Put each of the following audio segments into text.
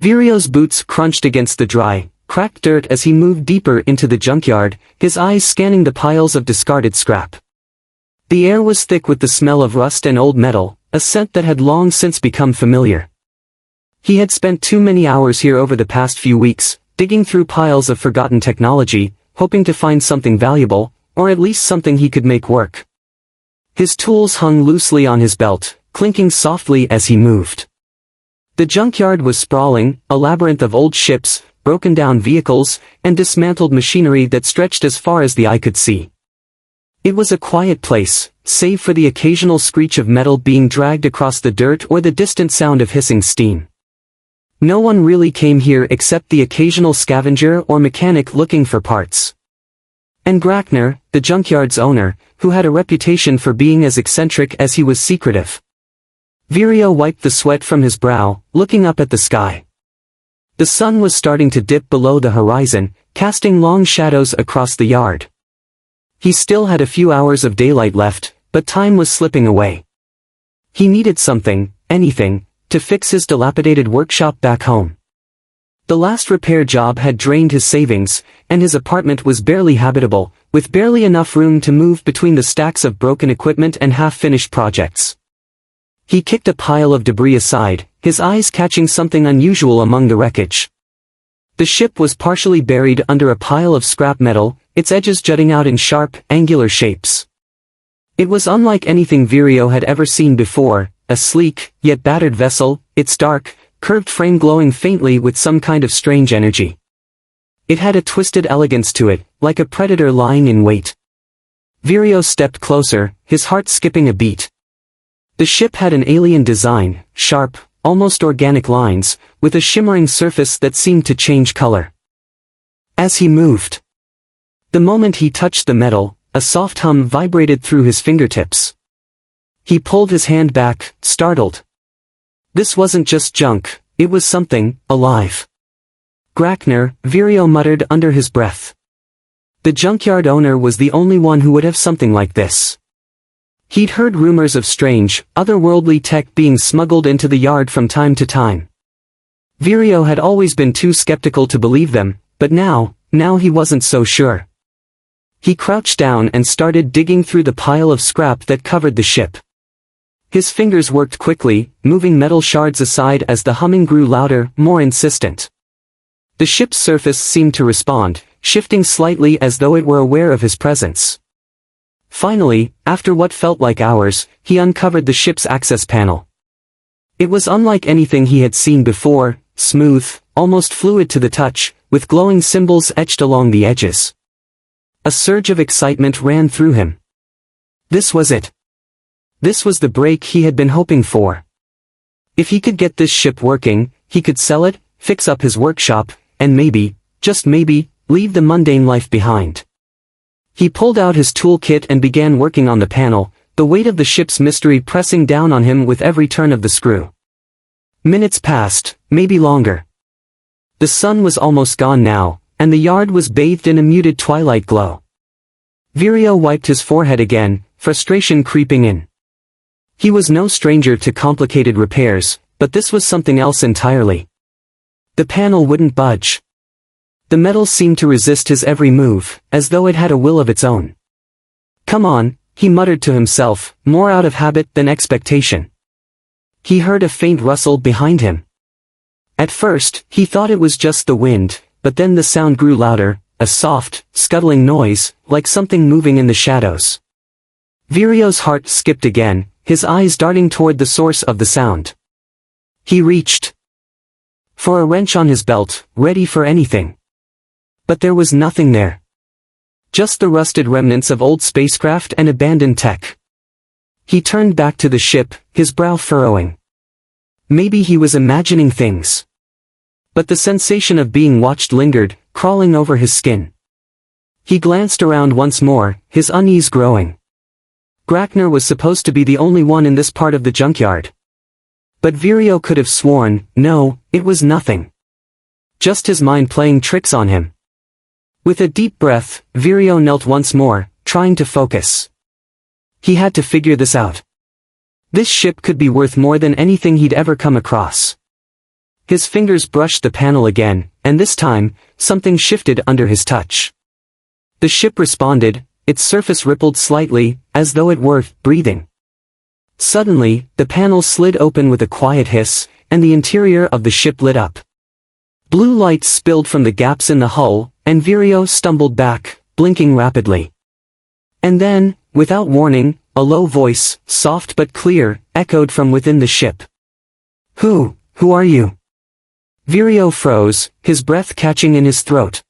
Virio's boots crunched against the dry, cracked dirt as he moved deeper into the junkyard, his eyes scanning the piles of discarded scrap. The air was thick with the smell of rust and old metal, a scent that had long since become familiar. He had spent too many hours here over the past few weeks, digging through piles of forgotten technology, hoping to find something valuable, or at least something he could make work. His tools hung loosely on his belt, clinking softly as he moved. The junkyard was sprawling, a labyrinth of old ships, broken-down vehicles, and dismantled machinery that stretched as far as the eye could see. It was a quiet place, save for the occasional screech of metal being dragged across the dirt or the distant sound of hissing steam. No one really came here except the occasional scavenger or mechanic looking for parts. And Grackner, the junkyard's owner, who had a reputation for being as eccentric as he was secretive. Virio wiped the sweat from his brow, looking up at the sky. The sun was starting to dip below the horizon, casting long shadows across the yard. He still had a few hours of daylight left, but time was slipping away. He needed something, anything, to fix his dilapidated workshop back home. The last repair job had drained his savings, and his apartment was barely habitable, with barely enough room to move between the stacks of broken equipment and half-finished projects. He kicked a pile of debris aside, his eyes catching something unusual among the wreckage. The ship was partially buried under a pile of scrap metal, its edges jutting out in sharp, angular shapes. It was unlike anything Virio had ever seen before, a sleek, yet battered vessel, its dark, curved frame glowing faintly with some kind of strange energy. It had a twisted elegance to it, like a predator lying in wait. Virio stepped closer, his heart skipping a beat. The ship had an alien design, sharp, almost organic lines, with a shimmering surface that seemed to change color. As he moved. The moment he touched the metal, a soft hum vibrated through his fingertips. He pulled his hand back, startled. This wasn't just junk, it was something, alive. Grackner, Virio muttered under his breath. The junkyard owner was the only one who would have something like this. He'd heard rumors of strange, otherworldly tech being smuggled into the yard from time to time. Virio had always been too skeptical to believe them, but now he wasn't so sure. He crouched down and started digging through the pile of scrap that covered the ship. His fingers worked quickly, moving metal shards aside as the humming grew louder, more insistent. The ship's surface seemed to respond, shifting slightly as though it were aware of his presence. Finally, after what felt like hours, he uncovered the ship's access panel. It was unlike anything he had seen before, smooth, almost fluid to the touch, with glowing symbols etched along the edges. A surge of excitement ran through him. This was it. This was the break he had been hoping for. If he could get this ship working, he could sell it, fix up his workshop, and maybe, just maybe, leave the mundane life behind. He pulled out his toolkit and began working on the panel, the weight of the ship's mystery pressing down on him with every turn of the screw. Minutes passed, maybe longer. The sun was almost gone now, and the yard was bathed in a muted twilight glow. Virio wiped his forehead again, frustration creeping in. He was no stranger to complicated repairs, but this was something else entirely. The panel wouldn't budge. The metal seemed to resist his every move, as though it had a will of its own. Come on, he muttered to himself, more out of habit than expectation. He heard a faint rustle behind him. At first, he thought it was just the wind, but then the sound grew louder, a soft, scuttling noise, like something moving in the shadows. Virio's heart skipped again, his eyes darting toward the source of the sound. He reached for a wrench on his belt, ready for anything. But there was nothing there. Just the rusted remnants of old spacecraft and abandoned tech. He turned back to the ship, his brow furrowing. Maybe he was imagining things. But the sensation of being watched lingered, crawling over his skin. He glanced around once more, his unease growing. Grackner was supposed to be the only one in this part of the junkyard. But Virio could have sworn, no, it was nothing. Just his mind playing tricks on him. With a deep breath, Virio knelt once more, trying to focus. He had to figure this out. This ship could be worth more than anything he'd ever come across. His fingers brushed the panel again, and this time, something shifted under his touch. The ship responded, its surface rippled slightly, as though it were breathing. Suddenly, the panel slid open with a quiet hiss, and the interior of the ship lit up. Blue light spilled from the gaps in the hull, and Vireo stumbled back, blinking rapidly. And then, without warning, a low voice, soft but clear, echoed from within the ship. Who are you?" Vireo froze, his breath catching in his throat.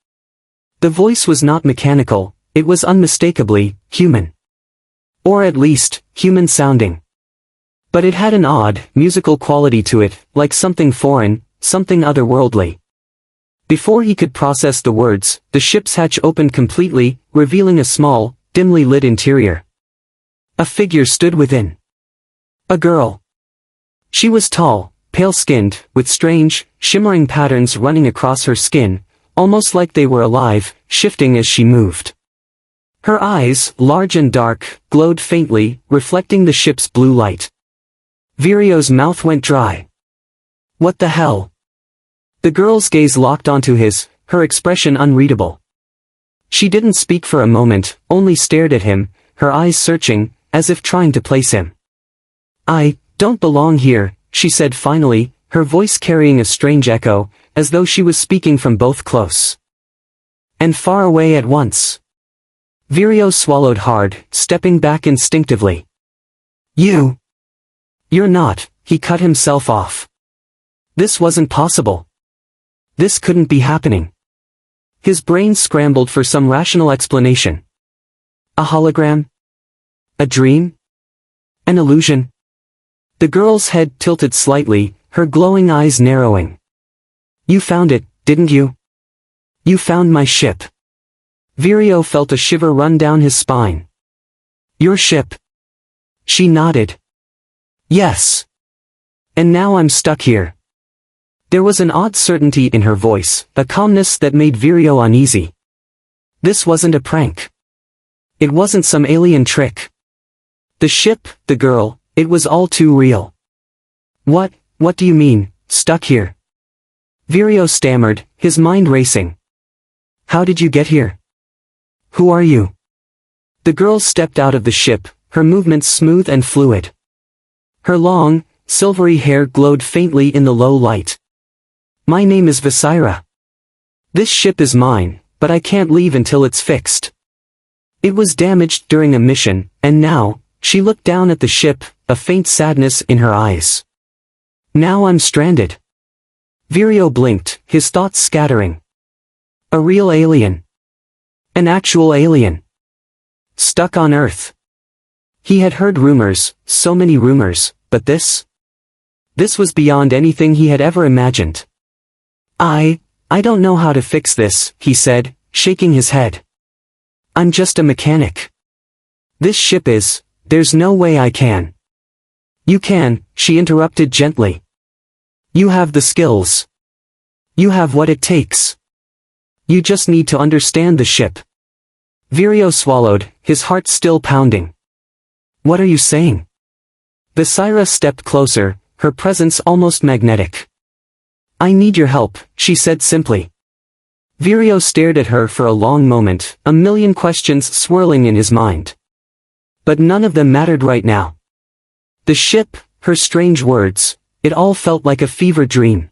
The voice was not mechanical, it was unmistakably human. Or at least, human-sounding. But it had an odd, musical quality to it, like something foreign, something otherworldly. Before he could process the words, the ship's hatch opened completely, revealing a small, dimly lit interior. A figure stood within. A girl. She was tall, pale-skinned, with strange, shimmering patterns running across her skin, almost like they were alive, shifting as she moved. Her eyes, large and dark, glowed faintly, reflecting the ship's blue light. Vireo's mouth went dry. What the hell? The girl's gaze locked onto his, her expression unreadable. She didn't speak for a moment, only stared at him, her eyes searching, as if trying to place him. "I don't belong here," she said finally, her voice carrying a strange echo, as though she was speaking from both close and far away at once. Vireo swallowed hard, stepping back instinctively. You're not," he cut himself off. This wasn't possible. This couldn't be happening. His brain scrambled for some rational explanation. A hologram? A dream? An illusion? The girl's head tilted slightly, her glowing eyes narrowing. "You found it, didn't you? You found my ship." Vireo felt a shiver run down his spine. "Your ship?" She nodded. "Yes. And now I'm stuck here." There was an odd certainty in her voice, a calmness that made Vireo uneasy. This wasn't a prank. It wasn't some alien trick. The ship, the girl, it was all too real. What do you mean, stuck here?" Vireo stammered, his mind racing. "How did you get here? Who are you?" The girl stepped out of the ship, her movements smooth and fluid. Her long, silvery hair glowed faintly in the low light. "My name is Visira. This ship is mine, but I can't leave until it's fixed. It was damaged during a mission, and now," she looked down at the ship, a faint sadness in her eyes. "Now I'm stranded." Vireo blinked, his thoughts scattering. A real alien. An actual alien. Stuck on Earth. He had heard rumors, so many rumors, but this? This was beyond anything he had ever imagined. I don't know how to fix this," he said, shaking his head. "I'm just a mechanic. This ship is, there's no way I can." "You can," she interrupted gently. "You have the skills. You have what it takes. You just need to understand the ship." Vireo swallowed, his heart still pounding. "What are you saying?" Visira stepped closer, her presence almost magnetic. "I need your help," she said simply. Vireo stared at her for a long moment, a million questions swirling in his mind. But none of them mattered right now. The ship, her strange words, it all felt like a fever dream.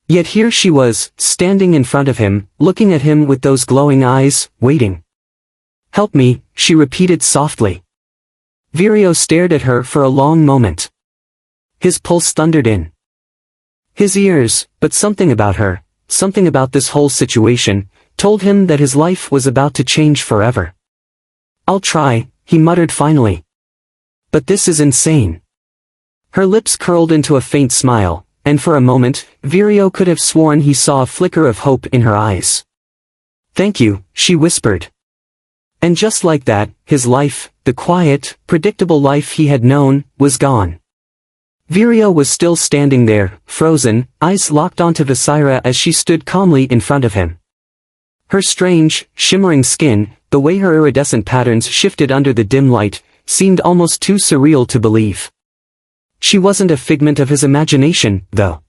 Yet here she was, standing in front of him, looking at him with those glowing eyes, waiting. "Help me," she repeated softly. Vireo stared at her for a long moment. His pulse thundered in his ears, but something about her, something about this whole situation, told him that his life was about to change forever. "I'll try," he muttered finally. "But this is insane." Her lips curled into a faint smile, and for a moment, Vireo could have sworn he saw a flicker of hope in her eyes. "Thank you," she whispered. And just like that, his life, the quiet, predictable life he had known, was gone. Vireo was still standing there, frozen, eyes locked onto Visira as she stood calmly in front of him. Her strange, shimmering skin, the way her iridescent patterns shifted under the dim light, seemed almost too surreal to believe. She wasn't a figment of his imagination, though.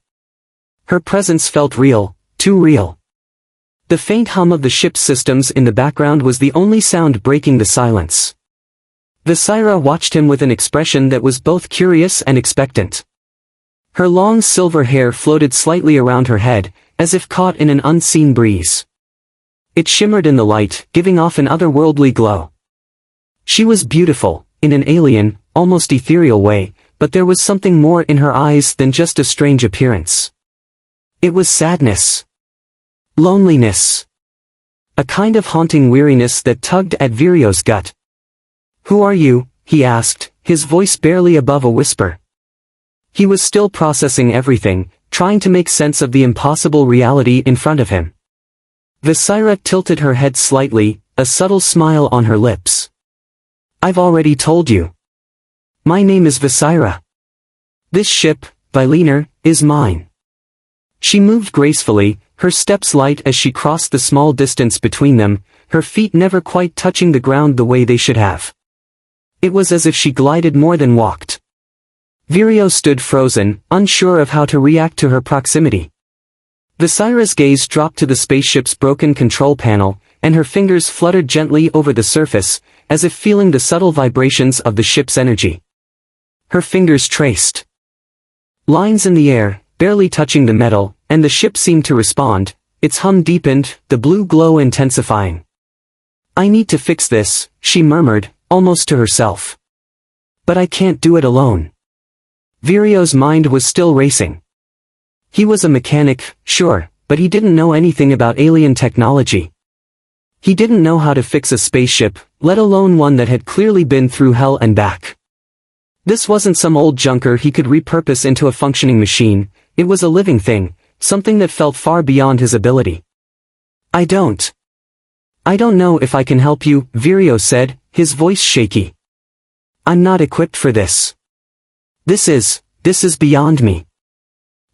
Her presence felt real, too real. The faint hum of the ship's systems in the background was the only sound breaking the silence. Visira watched him with an expression that was both curious and expectant. Her long silver hair floated slightly around her head, as if caught in an unseen breeze. It shimmered in the light, giving off an otherworldly glow. She was beautiful, in an alien, almost ethereal way, but there was something more in her eyes than just a strange appearance. It was sadness. Loneliness. A kind of haunting weariness that tugged at Virio's gut. "Who are you?" he asked, his voice barely above a whisper. He was still processing everything, trying to make sense of the impossible reality in front of him. Visira tilted her head slightly, a subtle smile on her lips. "I've already told you. My name is Visira. This ship, Viliner, is mine." She moved gracefully, her steps light as she crossed the small distance between them, her feet never quite touching the ground the way they should have. It was as if she glided more than walked. Virio stood frozen, unsure of how to react to her proximity. Visira's gaze dropped to the spaceship's broken control panel, and her fingers fluttered gently over the surface, as if feeling the subtle vibrations of the ship's energy. Her fingers traced lines in the air, barely touching the metal, and the ship seemed to respond. Its hum deepened, the blue glow intensifying. "I need to fix this," she murmured, almost to herself. "But I can't do it alone." Virio's mind was still racing. He was a mechanic, sure, but he didn't know anything about alien technology. He didn't know how to fix a spaceship, let alone one that had clearly been through hell and back. This wasn't some old junker he could repurpose into a functioning machine, it was a living thing, something that felt far beyond his ability. I don't know if I can help you," Virio said, his voice shaky. "I'm not equipped for this. This is beyond me."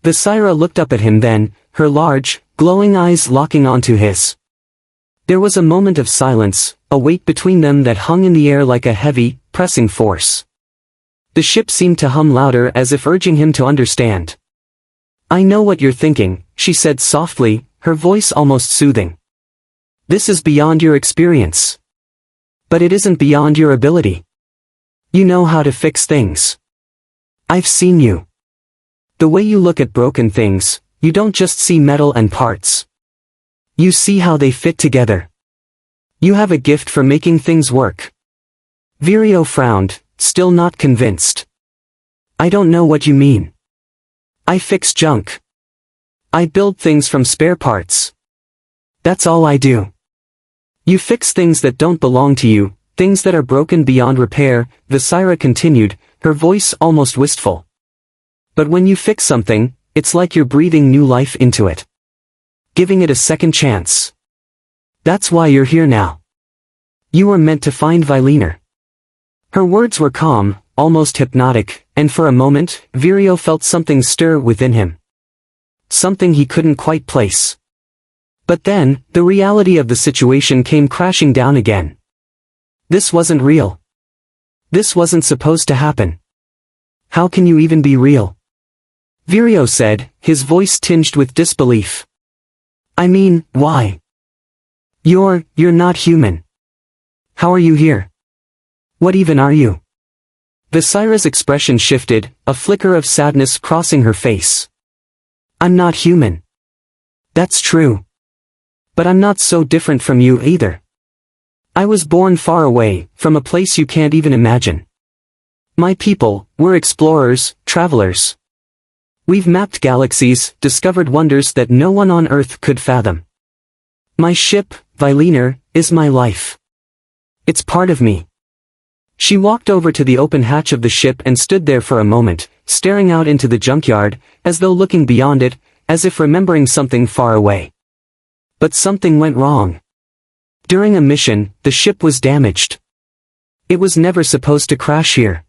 Visira looked up at him then, her large, glowing eyes locking onto his. There was a moment of silence, a weight between them that hung in the air like a heavy, pressing force. The ship seemed to hum louder as if urging him to understand. "I know what you're thinking," she said softly, her voice almost soothing. "This is beyond your experience. But it isn't beyond your ability. You know how to fix things. I've seen you. The way you look at broken things, you don't just see metal and parts. You see how they fit together. You have a gift for making things work." Virio frowned, still not convinced. "I don't know what you mean. I fix junk. I build things from spare parts. That's all I do." "You fix things that don't belong to you, things that are broken beyond repair," Visira continued, her voice almost wistful. "But when you fix something, it's like you're breathing new life into it. Giving it a second chance. That's why you're here now. You were meant to find Viliner." Her words were calm, almost hypnotic, and for a moment, Virio felt something stir within him. Something he couldn't quite place. But then, the reality of the situation came crashing down again. This wasn't real. This wasn't supposed to happen. "How can you even be real?" Virio said, his voice tinged with disbelief. "I mean, why? You're not human. How are you here? What even are you?" Visira's expression shifted, a flicker of sadness crossing her face. "I'm not human. That's true. But I'm not so different from you either. I was born far away, from a place you can't even imagine. My people, we're explorers, travelers. We've mapped galaxies, discovered wonders that no one on Earth could fathom. My ship, Viliner, is my life. It's part of me." She walked over to the open hatch of the ship and stood there for a moment, staring out into the junkyard, as though looking beyond it, as if remembering something far away. But something went wrong. During a mission, the ship was damaged. It was never supposed to crash here.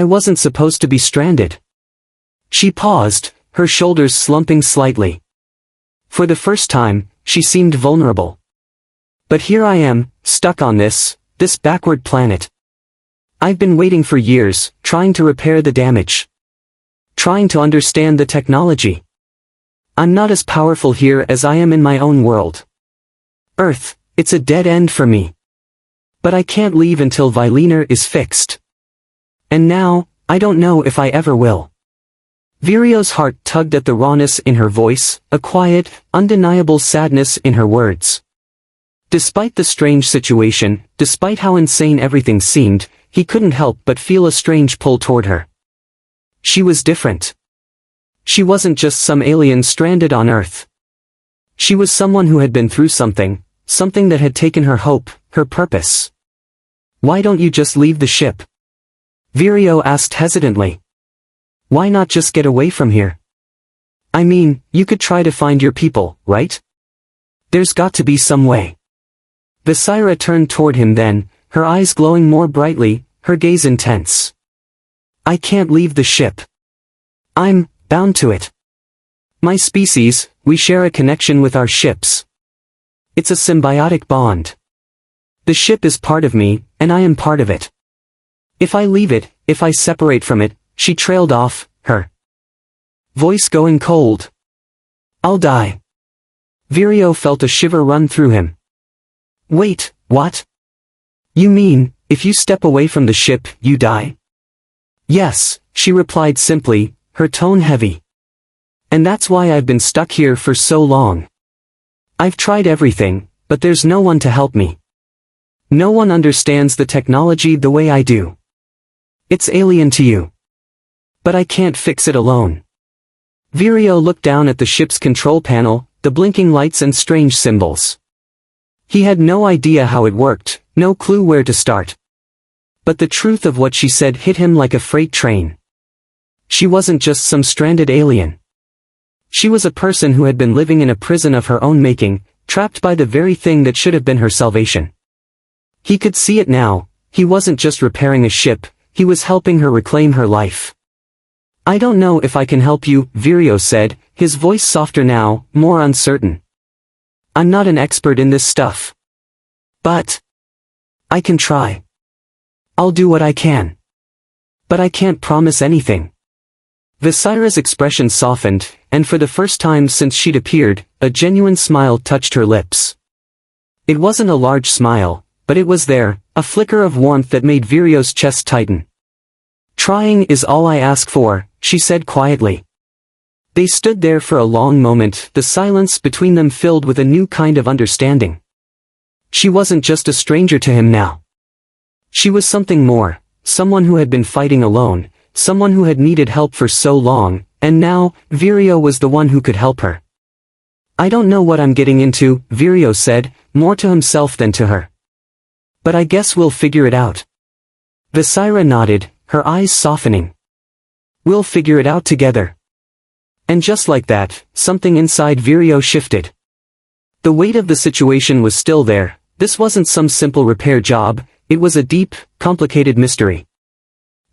I wasn't supposed to be stranded. She paused, her shoulders slumping slightly. For the first time, she seemed vulnerable. But here I am, stuck on this backward planet. I've been waiting for years, trying to repair the damage. Trying to understand the technology. I'm not as powerful here as I am in my own world. Earth, it's a dead end for me. But I can't leave until Vileaner is fixed. And now, I don't know if I ever will. Virio's heart tugged at the rawness in her voice, a quiet, undeniable sadness in her words. Despite the strange situation, despite how insane everything seemed, he couldn't help but feel a strange pull toward her. She was different. She wasn't just some alien stranded on Earth. She was someone who had been through something that had taken her hope, her purpose. Why don't you just leave the ship? Virio asked hesitantly. Why not just get away from here? I mean, you could try to find your people, right? There's got to be some way. Visira turned toward him then, her eyes glowing more brightly, her gaze intense. I can't leave the ship. I'm bound to it. My species, we share a connection with our ships. It's a symbiotic bond. The ship is part of me, and I am part of it. If I leave it, if I separate from it, she trailed off, her voice going cold. I'll die. Virio felt a shiver run through him. Wait, what? You mean, if you step away from the ship, you die? Yes, she replied simply, her tone heavy. And that's why I've been stuck here for so long. I've tried everything, but there's no one to help me. No one understands the technology the way I do. It's alien to you. But I can't fix it alone. Virio looked down at the ship's control panel, the blinking lights and strange symbols. He had no idea how it worked, no clue where to start. But the truth of what she said hit him like a freight train. She wasn't just some stranded alien. She was a person who had been living in a prison of her own making, trapped by the very thing that should have been her salvation. He could see it now, he wasn't just repairing a ship, he was helping her reclaim her life. I don't know if I can help you, Virio said, his voice softer now, more uncertain. I'm not an expert in this stuff. But I can try. I'll do what I can. But I can't promise anything. Visira's expression softened, and for the first time since she'd appeared, a genuine smile touched her lips. It wasn't a large smile, but it was there, a flicker of warmth that made Virio's chest tighten. Trying is all I ask for, she said quietly. They stood there for a long moment, the silence between them filled with a new kind of understanding. She wasn't just a stranger to him now. She was something more, someone who had been fighting alone, someone who had needed help for so long, and now, Virio was the one who could help her. I don't know what I'm getting into, Virio said, more to himself than to her. But I guess we'll figure it out. Visira nodded, her eyes softening. We'll figure it out together. And just like that, something inside Virio shifted. The weight of the situation was still there, this wasn't some simple repair job, it was a deep, complicated mystery.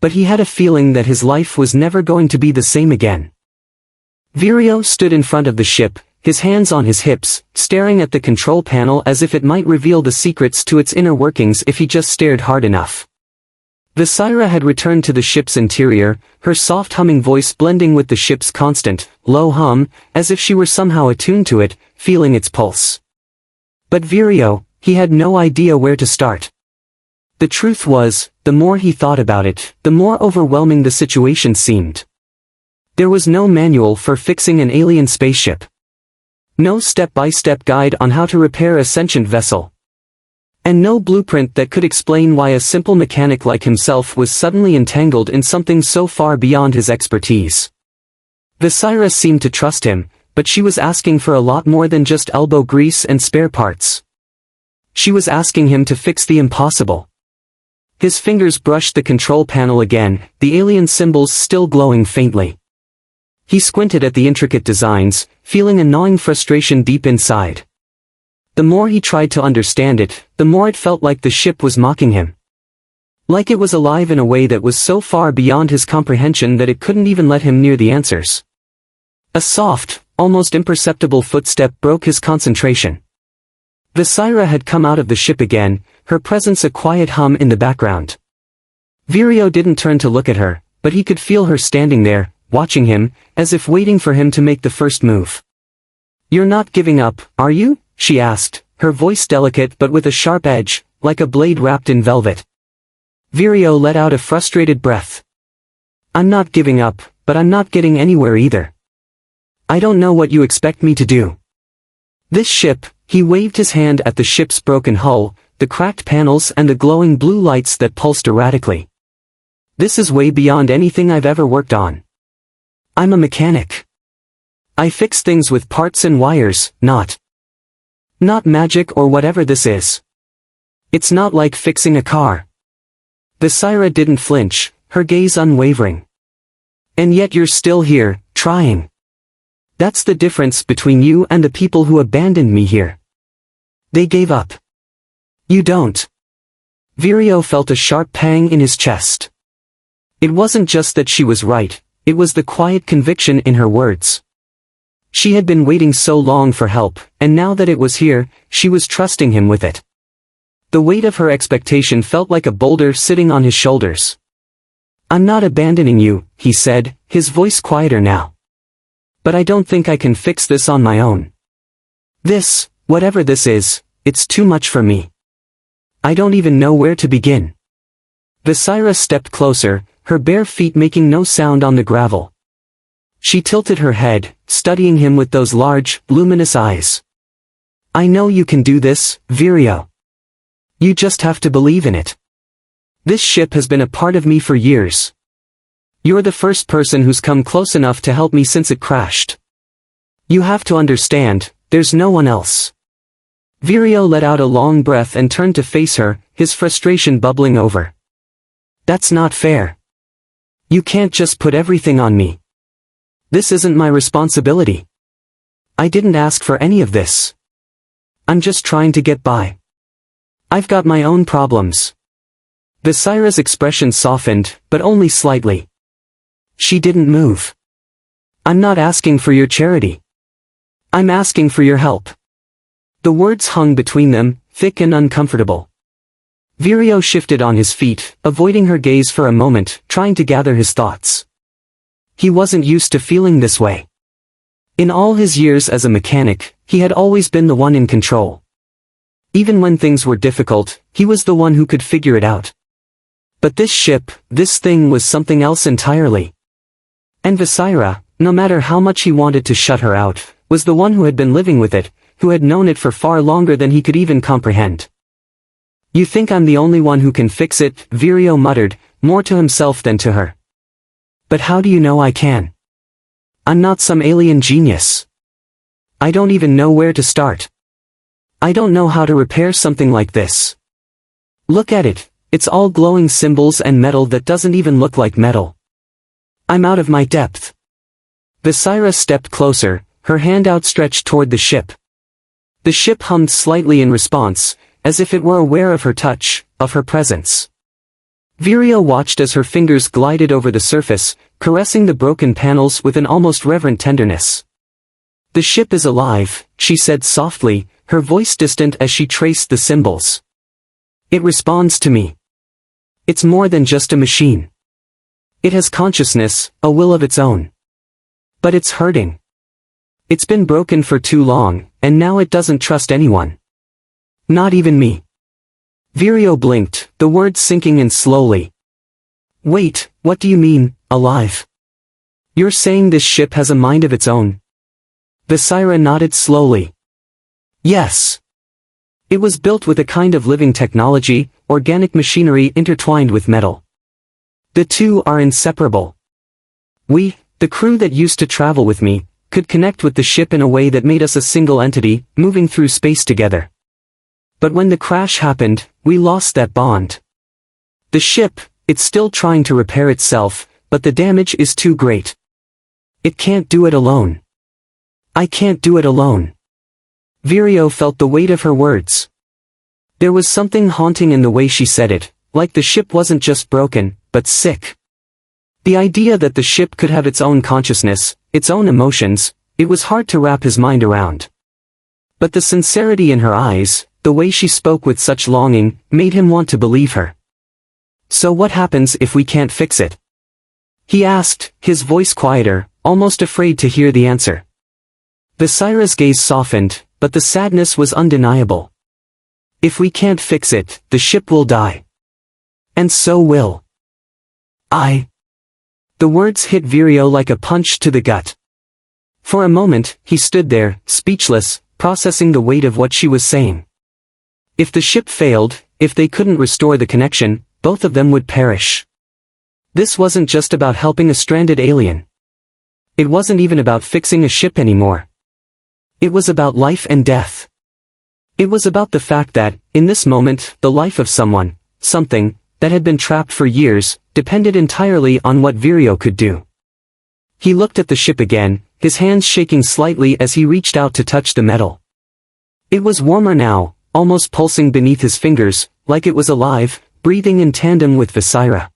But he had a feeling that his life was never going to be the same again. Virio stood in front of the ship, his hands on his hips, staring at the control panel as if it might reveal the secrets to its inner workings if he just stared hard enough. Visira had returned to the ship's interior, her soft humming voice blending with the ship's constant, low hum, as if she were somehow attuned to it, feeling its pulse. But Virio, he had no idea where to start. The truth was, the more he thought about it, the more overwhelming the situation seemed. There was no manual for fixing an alien spaceship. No step-by-step guide on how to repair a sentient vessel. And no blueprint that could explain why a simple mechanic like himself was suddenly entangled in something so far beyond his expertise. Visira seemed to trust him, but she was asking for a lot more than just elbow grease and spare parts. She was asking him to fix the impossible. His fingers brushed the control panel again, the alien symbols still glowing faintly. He squinted at the intricate designs, feeling a gnawing frustration deep inside. The more he tried to understand it, the more it felt like the ship was mocking him. Like it was alive in a way that was so far beyond his comprehension that it couldn't even let him near the answers. A soft, almost imperceptible footstep broke his concentration. Visira had come out of the ship again, her presence a quiet hum in the background. Virio didn't turn to look at her, but he could feel her standing there, watching him, as if waiting for him to make the first move. "You're not giving up, are you?" she asked, her voice delicate but with a sharp edge, like a blade wrapped in velvet. Vireo let out a frustrated breath. "I'm not giving up, but I'm not getting anywhere either. I don't know what you expect me to do. This ship," he waved his hand at the ship's broken hull, the cracked panels and the glowing blue lights that pulsed erratically. "This is way beyond anything I've ever worked on. I'm a mechanic. I fix things with parts and wires, not magic or whatever this is. It's not like fixing a car." Visira didn't flinch, her gaze unwavering. "And yet you're still here, trying. That's the difference between you and the people who abandoned me here. They gave up. You don't." Vireo felt a sharp pang in his chest. It wasn't just that she was right, it was the quiet conviction in her words. She had been waiting so long for help, and now that it was here, she was trusting him with it. The weight of her expectation felt like a boulder sitting on his shoulders. "I'm not abandoning you," he said, his voice quieter now. "But I don't think I can fix this on my own. This, whatever this is, it's too much for me. I don't even know where to begin." Visira stepped closer, her bare feet making no sound on the gravel. She tilted her head, studying him with those large, luminous eyes. "I know you can do this, Vireo. You just have to believe in it. This ship has been a part of me for years. You're the first person who's come close enough to help me since it crashed. You have to understand, there's no one else." Vireo let out a long breath and turned to face her, his frustration bubbling over. "That's not fair. You can't just put everything on me. This isn't my responsibility. I didn't ask for any of this. I'm just trying to get by. I've got my own problems." Visira's expression softened, but only slightly. She didn't move. "I'm not asking for your charity. I'm asking for your help." The words hung between them, thick and uncomfortable. Vireo shifted on his feet, avoiding her gaze for a moment, trying to gather his thoughts. He wasn't used to feeling this way. In all his years as a mechanic, he had always been the one in control. Even when things were difficult, he was the one who could figure it out. But this ship, this thing was something else entirely. And Visira, no matter how much he wanted to shut her out, was the one who had been living with it, who had known it for far longer than he could even comprehend. "You think I'm the only one who can fix it," Vireo muttered, more to himself than to her. "But how do you know I can? I'm not some alien genius. I don't even know where to start. I don't know how to repair something like this. Look at it, it's all glowing symbols and metal that doesn't even look like metal. I'm out of my depth." Visira stepped closer, her hand outstretched toward the ship. The ship hummed slightly in response, as if it were aware of her touch, of her presence. Vireo watched as her fingers glided over the surface, caressing the broken panels with an almost reverent tenderness. "The ship is alive," she said softly, her voice distant as she traced the symbols. "It responds to me. It's more than just a machine. It has consciousness, a will of its own. But it's hurting. It's been broken for too long, and now it doesn't trust anyone. Not even me." Vireo blinked, the words sinking in slowly. "Wait, what do you mean, alive? You're saying this ship has a mind of its own?" Visira nodded slowly. "Yes. It was built with a kind of living technology, organic machinery intertwined with metal. The two are inseparable. We, the crew that used to travel with me, could connect with the ship in a way that made us a single entity, moving through space together. But when the crash happened, we lost that bond. The ship, it's still trying to repair itself, but the damage is too great. It can't do it alone. I can't do it alone." Vireo felt the weight of her words. There was something haunting in the way she said it, like the ship wasn't just broken, but sick. The idea that the ship could have its own consciousness, its own emotions, it was hard to wrap his mind around. But the sincerity in her eyes, the way she spoke with such longing, made him want to believe her. "So what happens if we can't fix it?" he asked, his voice quieter, almost afraid to hear the answer. Visira's gaze softened, but the sadness was undeniable. If we can't fix it, the ship will die. And so will I. The words hit Vireo like a punch to the gut. For a moment, he stood there, speechless, processing the weight of what she was saying. If the ship failed, if they couldn't restore the connection, both of them would perish. This wasn't just about helping a stranded alien. It wasn't even about fixing a ship anymore. It was about life and death. It was about the fact that, in this moment, the life of someone, something, that had been trapped for years, depended entirely on what Vireo could do. He looked at the ship again, his hands shaking slightly as he reached out to touch the metal. It was warmer now, almost pulsing beneath his fingers, like it was alive, breathing in tandem with Visira.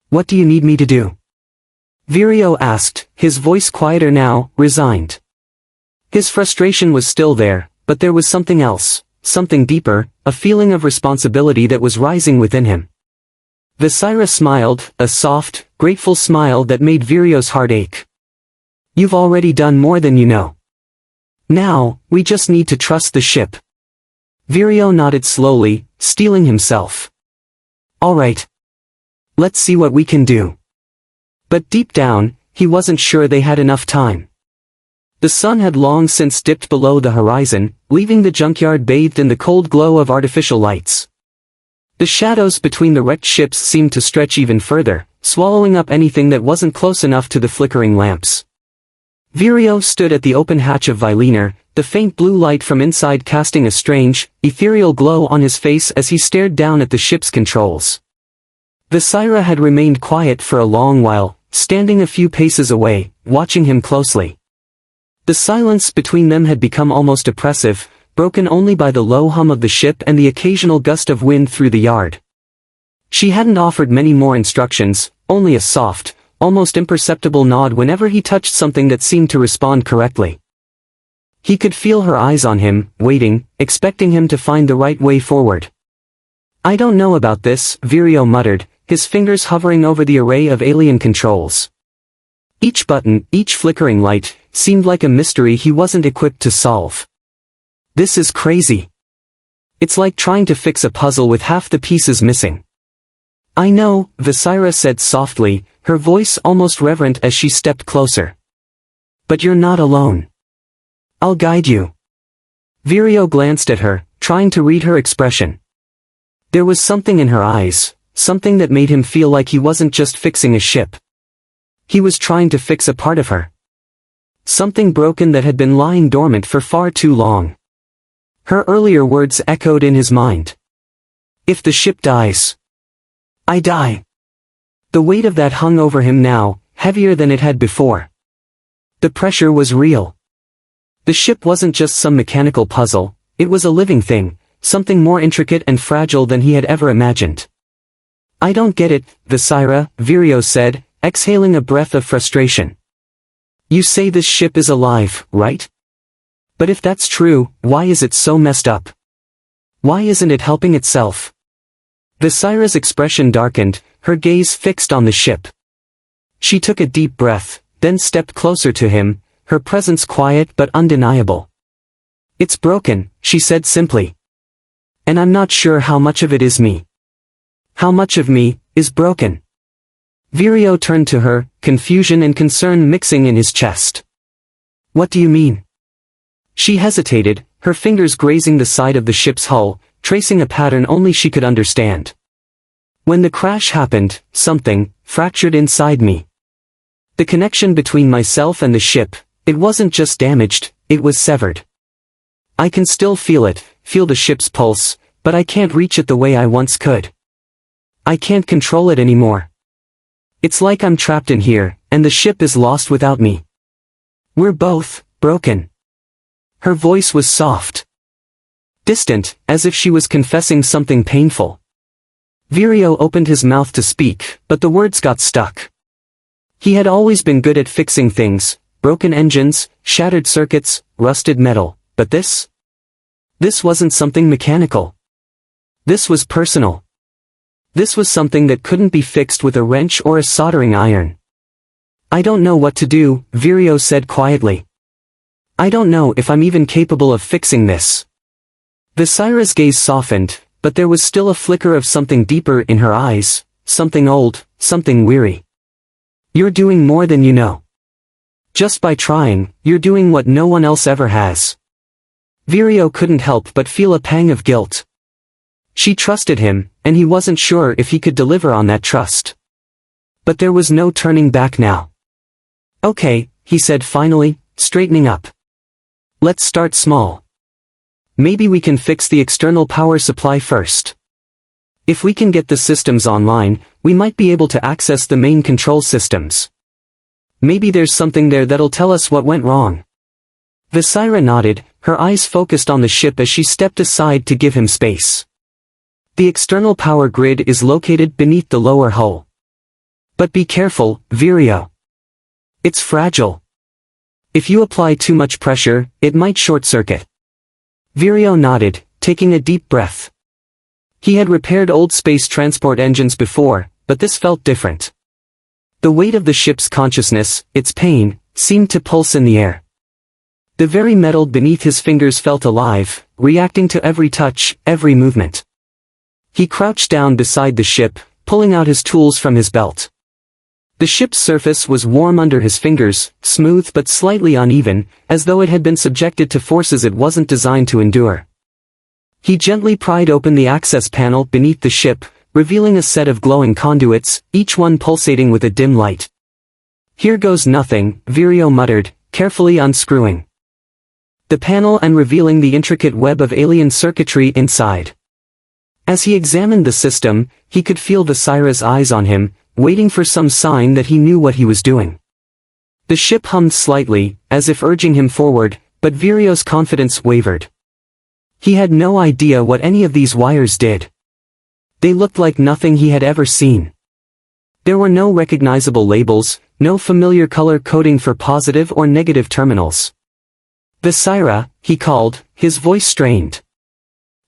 What do you need me to do? Vireo asked, his voice quieter now, resigned. His frustration was still there, but there was something else, something deeper, a feeling of responsibility that was rising within him. Visira smiled, a soft, grateful smile that made Vireo's heart ache. You've already done more than you know. Now, we just need to trust the ship. Vireo nodded slowly, steeling himself. All right. Let's see what we can do. But deep down, he wasn't sure they had enough time. The sun had long since dipped below the horizon, leaving the junkyard bathed in the cold glow of artificial lights. The shadows between the wrecked ships seemed to stretch even further, swallowing up anything that wasn't close enough to the flickering lamps. Vireo stood at the open hatch of Viliner, the faint blue light from inside casting a strange, ethereal glow on his face as he stared down at the ship's controls. Visira had remained quiet for a long while, standing a few paces away, watching him closely. The silence between them had become almost oppressive, broken only by the low hum of the ship and the occasional gust of wind through the yard. She hadn't offered many more instructions, only a soft, almost imperceptible nod whenever he touched something that seemed to respond correctly. He could feel her eyes on him, waiting, expecting him to find the right way forward. I don't know about this, Vireo muttered, his fingers hovering over the array of alien controls. Each button, each flickering light, seemed like a mystery he wasn't equipped to solve. This is crazy. It's like trying to fix a puzzle with half the pieces missing. I know, Visira said softly, her voice almost reverent as she stepped closer. But you're not alone. I'll guide you. Vireo glanced at her, trying to read her expression. There was something in her eyes, something that made him feel like he wasn't just fixing a ship. He was trying to fix a part of her. Something broken that had been lying dormant for far too long. Her earlier words echoed in his mind. If the ship dies, I die. The weight of that hung over him now, heavier than it had before. The pressure was real. The ship wasn't just some mechanical puzzle, it was a living thing, something more intricate and fragile than he had ever imagined. I don't get it, Visira, Vireo said, exhaling a breath of frustration. You say this ship is alive, right? But if that's true, why is it so messed up? Why isn't it helping itself? Visira's expression darkened, her gaze fixed on the ship. She took a deep breath, then stepped closer to him, her presence quiet but undeniable. It's broken, she said simply. And I'm not sure how much of it is me. How much of me is broken? Vireo turned to her, confusion and concern mixing in his chest. What do you mean? She hesitated, her fingers grazing the side of the ship's hull, tracing a pattern only she could understand. When the crash happened, something fractured inside me. The connection between myself and the ship, it wasn't just damaged, it was severed. I can still feel it, feel the ship's pulse, but I can't reach it the way I once could. I can't control it anymore. It's like I'm trapped in here, and the ship is lost without me. We're both broken. Her voice was soft. Distant, as if she was confessing something painful. Vireo opened his mouth to speak, but the words got stuck. He had always been good at fixing things, broken engines, shattered circuits, rusted metal, but this? This wasn't something mechanical. This was personal. This was something that couldn't be fixed with a wrench or a soldering iron. I don't know what to do, Vireo said quietly. I don't know if I'm even capable of fixing this. Visira's gaze softened, but there was still a flicker of something deeper in her eyes, something old, something weary. You're doing more than you know. Just by trying, you're doing what no one else ever has. Vireo couldn't help but feel a pang of guilt. She trusted him, and he wasn't sure if he could deliver on that trust. But there was no turning back now. Okay, he said finally, straightening up. Let's start small. Maybe we can fix the external power supply first. If we can get the systems online, we might be able to access the main control systems. Maybe there's something there that'll tell us what went wrong. Visira nodded, her eyes focused on the ship as she stepped aside to give him space. The external power grid is located beneath the lower hull. But be careful, Vireo. It's fragile. If you apply too much pressure, it might short-circuit. Vireo nodded, taking a deep breath. He had repaired old space transport engines before, but this felt different. The weight of the ship's consciousness, its pain, seemed to pulse in the air. The very metal beneath his fingers felt alive, reacting to every touch, every movement. He crouched down beside the ship, pulling out his tools from his belt. The ship's surface was warm under his fingers, smooth but slightly uneven, as though it had been subjected to forces it wasn't designed to endure. He gently pried open the access panel beneath the ship, revealing a set of glowing conduits, each one pulsating with a dim light. Here goes nothing, Vireo muttered, carefully unscrewing the panel and revealing the intricate web of alien circuitry inside. As he examined the system, he could feel Visira's eyes on him, waiting for some sign that he knew what he was doing. The ship hummed slightly, as if urging him forward, but Vireo's confidence wavered. He had no idea what any of these wires did. They looked like nothing he had ever seen. There were no recognizable labels, no familiar color coding for positive or negative terminals. Visira, he called, his voice strained.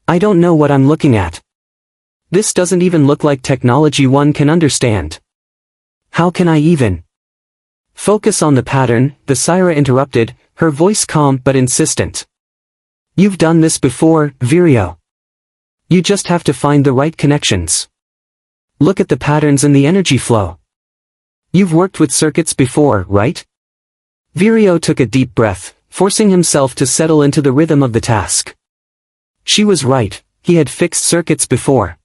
I don't know what I'm looking at. This doesn't even look like technology one can understand. How can I even? Focus on the pattern, Visira interrupted, her voice calm but insistent. You've done this before, Vireo. You just have to find the right connections. Look at the patterns and the energy flow. You've worked with circuits before, right? Vireo took a deep breath, forcing himself to settle into the rhythm of the task. She was right, he had fixed circuits before.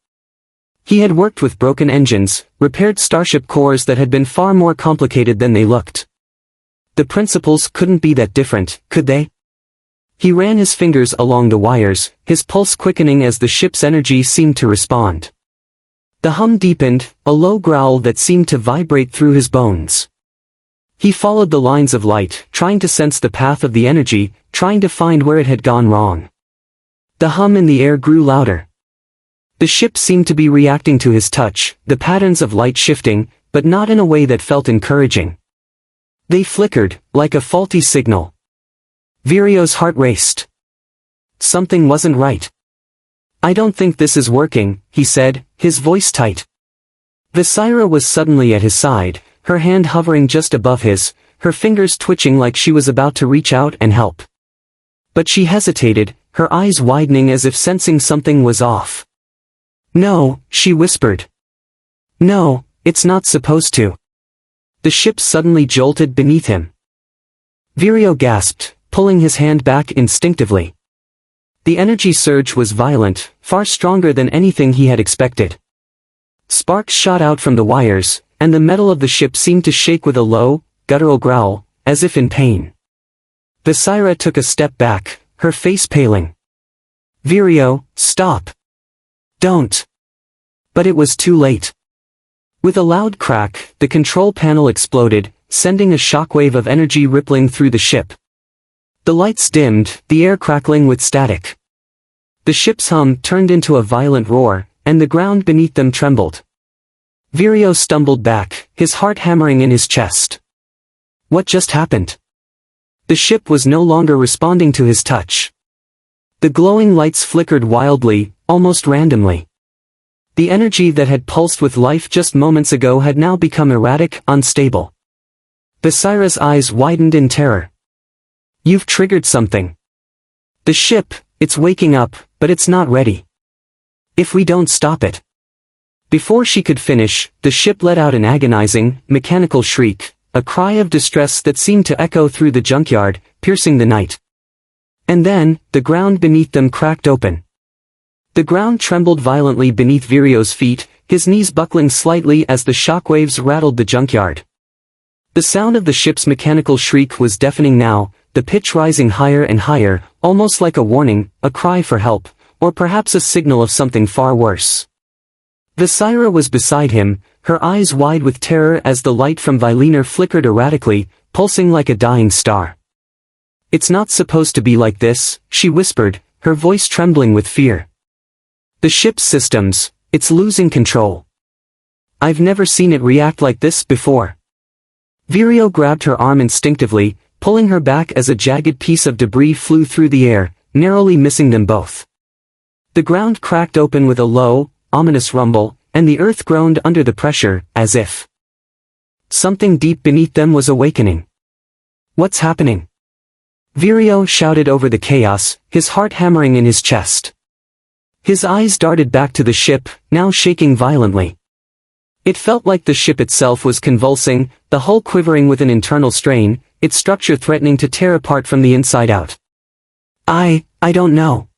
He had worked with broken engines, repaired starship cores that had been far more complicated than they looked. The principles couldn't be that different, could they? He ran his fingers along the wires, his pulse quickening as the ship's energy seemed to respond. The hum deepened, a low growl that seemed to vibrate through his bones. He followed the lines of light, trying to sense the path of the energy, trying to find where it had gone wrong. The hum in the air grew louder. The ship seemed to be reacting to his touch, the patterns of light shifting, but not in a way that felt encouraging. They flickered, like a faulty signal. Vireo's heart raced. Something wasn't right. I don't think this is working, he said, his voice tight. Visira was suddenly at his side, her hand hovering just above his, her fingers twitching like she was about to reach out and help. But she hesitated, her eyes widening as if sensing something was off. No, she whispered. No, it's not supposed to. The ship suddenly jolted beneath him. Vireo gasped, pulling his hand back instinctively. The energy surge was violent, far stronger than anything he had expected. Sparks shot out from the wires, and the metal of the ship seemed to shake with a low, guttural growl, as if in pain. Visira took a step back, her face paling. Vireo, stop. Don't. But it was too late. With a loud crack, the control panel exploded, sending a shockwave of energy rippling through the ship. The lights dimmed, the air crackling with static. The ship's hum turned into a violent roar, and the ground beneath them trembled. Vireo stumbled back, his heart hammering in his chest. What just happened? The ship was no longer responding to his touch. The glowing lights flickered wildly, almost randomly. The energy that had pulsed with life just moments ago had now become erratic, unstable. Visira's eyes widened in terror. You've triggered something. The ship, it's waking up, but it's not ready. If we don't stop it. Before she could finish, the ship let out an agonizing, mechanical shriek, a cry of distress that seemed to echo through the junkyard, piercing the night. And then, the ground beneath them cracked open. The ground trembled violently beneath Virio's feet, his knees buckling slightly as the shockwaves rattled the junkyard. The sound of the ship's mechanical shriek was deafening now, the pitch rising higher and higher, almost like a warning, a cry for help, or perhaps a signal of something far worse. Visira was beside him, her eyes wide with terror as the light from Viliner flickered erratically, pulsing like a dying star. "It's not supposed to be like this," she whispered, her voice trembling with fear. "The ship's systems, it's losing control. I've never seen it react like this before." Virio grabbed her arm instinctively, pulling her back as a jagged piece of debris flew through the air, narrowly missing them both. The ground cracked open with a low, ominous rumble, and the earth groaned under the pressure, as if something deep beneath them was awakening. "What's happening?" Virio shouted over the chaos, his heart hammering in his chest. His eyes darted back to the ship, now shaking violently. It felt like the ship itself was convulsing, the hull quivering with an internal strain, its structure threatening to tear apart from the inside out. I don't know."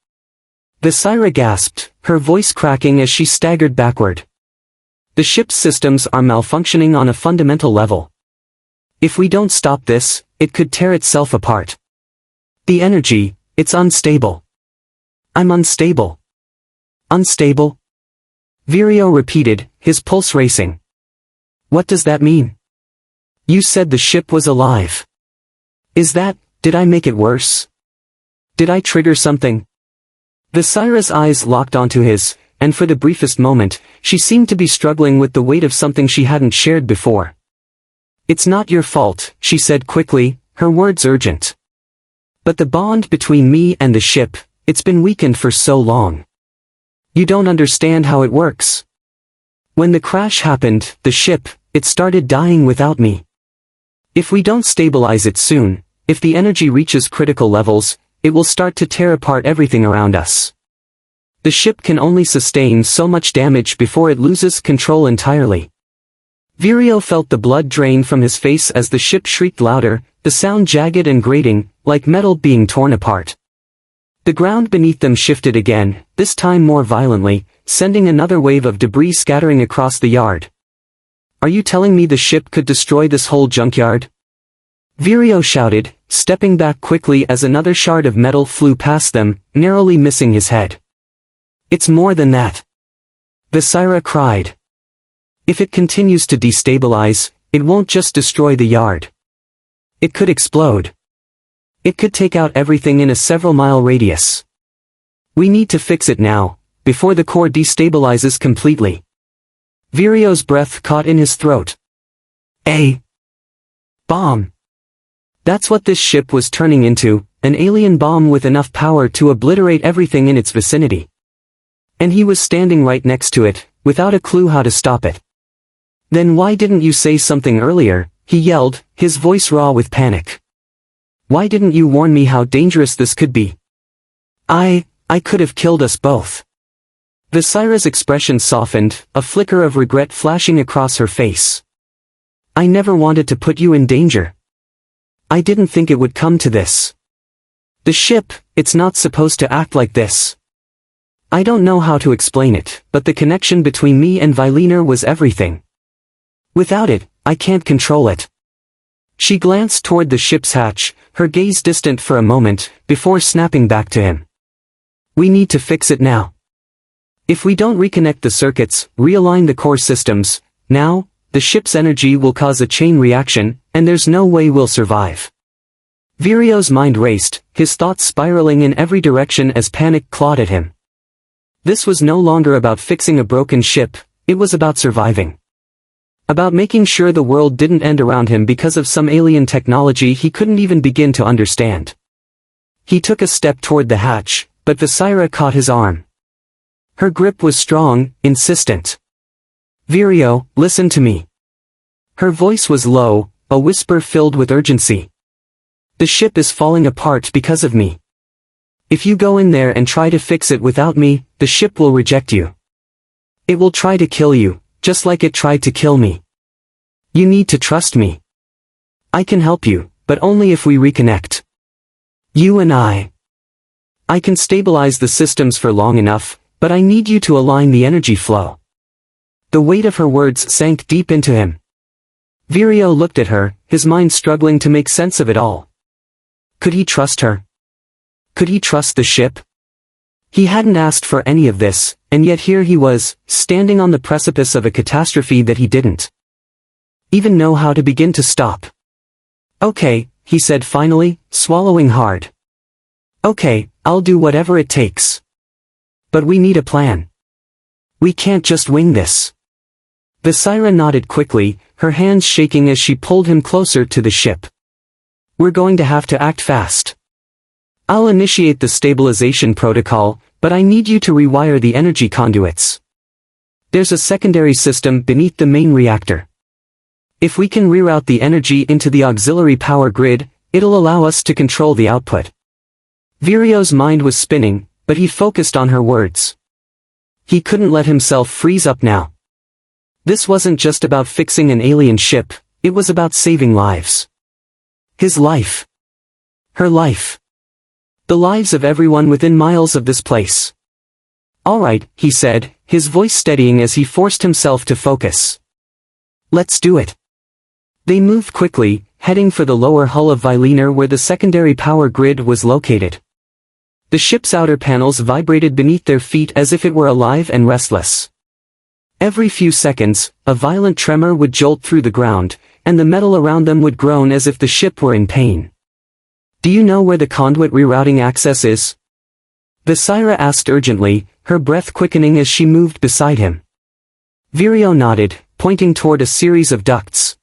Visira gasped, her voice cracking as she staggered backward. "The ship's systems are malfunctioning on a fundamental level. If we don't stop this, it could tear itself apart. The energy, it's unstable. I'm unstable." "Unstable?" Virio repeated, his pulse racing. "What does that mean? You said the ship was alive. Did I make it worse? Did I trigger something?" Visira's eyes locked onto his, and for the briefest moment, she seemed to be struggling with the weight of something she hadn't shared before. "It's not your fault," she said quickly, her words urgent. "But the bond between me and the ship, it's been weakened for so long. You don't understand how it works. When the crash happened, the ship, it started dying without me. If we don't stabilize it soon, if the energy reaches critical levels, it will start to tear apart everything around us. The ship can only sustain so much damage before it loses control entirely." Virio felt the blood drain from his face as the ship shrieked louder, the sound jagged and grating, like metal being torn apart. The ground beneath them shifted again, this time more violently, sending another wave of debris scattering across the yard. "Are you telling me the ship could destroy this whole junkyard?" Virio shouted, stepping back quickly as another shard of metal flew past them, narrowly missing his head. "It's more than that," Visira cried. "If it continues to destabilize, it won't just destroy the yard. It could explode. It could take out everything in a several-mile radius. We need to fix it now, before the core destabilizes completely." Virio's breath caught in his throat. "A bomb. That's what this ship was turning into, an alien bomb with enough power to obliterate everything in its vicinity. And he was standing right next to it, without a clue how to stop it. Then why didn't you say something earlier?" he yelled, his voice raw with panic. "Why didn't you warn me how dangerous this could be? I could have killed us both." Visira's expression softened, a flicker of regret flashing across her face. "I never wanted to put you in danger. I didn't think it would come to this. The ship, it's not supposed to act like this. I don't know how to explain it, but the connection between me and Viliner was everything. Without it, I can't control it." She glanced toward the ship's hatch, her gaze distant for a moment, before snapping back to him. "We need to fix it now. If we don't reconnect the circuits, realign the core systems, now, the ship's energy will cause a chain reaction, and there's no way we'll survive." Virio's mind raced, his thoughts spiraling in every direction as panic clawed at him. This was no longer about fixing a broken ship, it was about surviving. About making sure the world didn't end around him because of some alien technology he couldn't even begin to understand. He took a step toward the hatch, but Visira caught his arm. Her grip was strong, insistent. "Virio, listen to me." Her voice was low, a whisper filled with urgency. The ship is falling apart because of me. If you go in there and try to fix it without me, the ship will reject you. It will try to kill you, just like it tried to kill me. You need to trust me. I can help you, but only if we reconnect. You and I. I can stabilize the systems for long enough, but I need you to align the energy flow. The weight of her words sank deep into him. Vireo looked at her, his mind struggling to make sense of it all. Could he trust her? Could he trust the ship? He hadn't asked for any of this, and yet here he was, standing on the precipice of a catastrophe that he didn't even know how to begin to stop. Okay, he said finally, swallowing hard. Okay, I'll do whatever it takes. But we need a plan. We can't just wing this. Visira nodded quickly, her hands shaking as she pulled him closer to the ship. We're going to have to act fast. I'll initiate the stabilization protocol, but I need you to rewire the energy conduits. There's a secondary system beneath the main reactor. If we can reroute the energy into the auxiliary power grid, it'll allow us to control the output. Vireo's mind was spinning, but he focused on her words. He couldn't let himself freeze up now. This wasn't just about fixing an alien ship, it was about saving lives. His life. Her life. The lives of everyone within miles of this place. All right, he said, his voice steadying as he forced himself to focus. Let's do it. They moved quickly, heading for the lower hull of Viliner where the secondary power grid was located. The ship's outer panels vibrated beneath their feet as if it were alive and restless. Every few seconds, a violent tremor would jolt through the ground, and the metal around them would groan as if the ship were in pain. Do you know where the conduit rerouting access is? Visira asked urgently, her breath quickening as she moved beside him. Vireo nodded, pointing toward a series of ducts.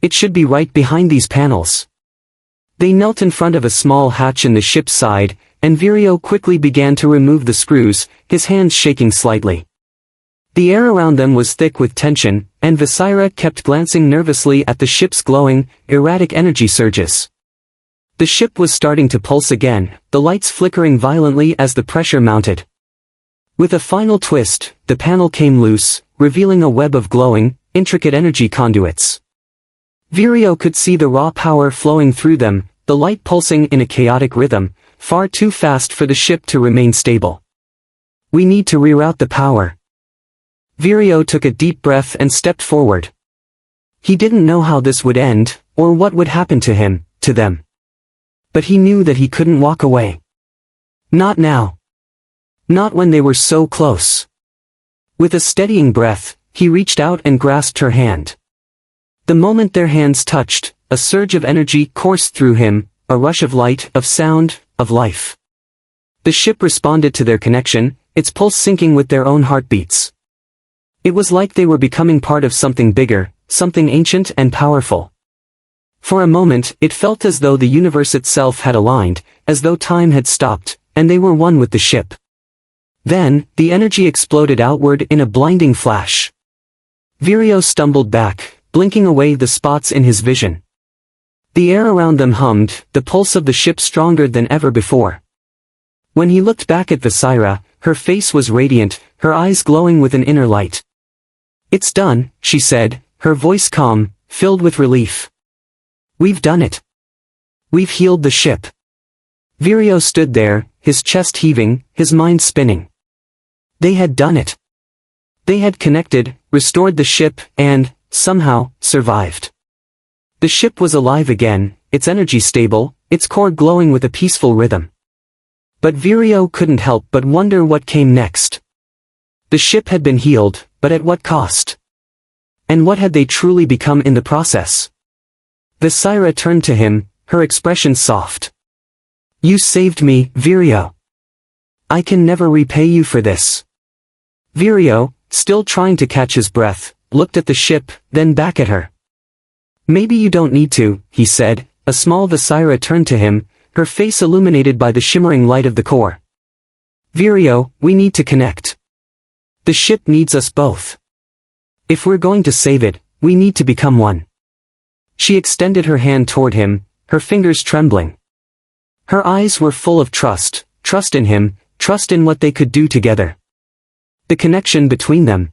It should be right behind these panels. They knelt in front of a small hatch in the ship's side, and Vireo quickly began to remove the screws, his hands shaking slightly. The air around them was thick with tension, and Visira kept glancing nervously at the ship's glowing, erratic energy surges. The ship was starting to pulse again, the lights flickering violently as the pressure mounted. With a final twist, the panel came loose, revealing a web of glowing, intricate energy conduits. Vireo could see the raw power flowing through them, the light pulsing in a chaotic rhythm, far too fast for the ship to remain stable. We need to reroute the power. Vireo took a deep breath and stepped forward. He didn't know how this would end, or what would happen to him, to them. But he knew that he couldn't walk away. Not now. Not when they were so close. With a steadying breath, he reached out and grasped her hand. The moment their hands touched, a surge of energy coursed through him, a rush of light, of sound, of life. The ship responded to their connection, its pulse syncing with their own heartbeats. It was like they were becoming part of something bigger, something ancient and powerful. For a moment, it felt as though the universe itself had aligned, as though time had stopped, and they were one with the ship. Then, the energy exploded outward in a blinding flash. Vireo stumbled back, blinking away the spots in his vision. The air around them hummed, the pulse of the ship stronger than ever before. When he looked back at Visira, her face was radiant, her eyes glowing with an inner light. It's done, she said, her voice calm, filled with relief. We've done it. We've healed the ship. Vireo stood there, his chest heaving, his mind spinning. They had done it. They had connected, restored the ship, and, somehow, survived. The ship was alive again, its energy stable, its core glowing with a peaceful rhythm. But Vireo couldn't help but wonder what came next. The ship had been healed, but at what cost? And what had they truly become in the process? Visira turned to him, her expression soft. You saved me, Vireo. I can never repay you for this. Vireo, still trying to catch his breath, looked at the ship, then back at her. Maybe you don't need to, he said. A small Visira turned to him, her face illuminated by the shimmering light of the core. Vireo, we need to connect. The ship needs us both. If we're going to save it, we need to become one. She extended her hand toward him, her fingers trembling. Her eyes were full of trust in him, trust in what they could do together. The connection between them,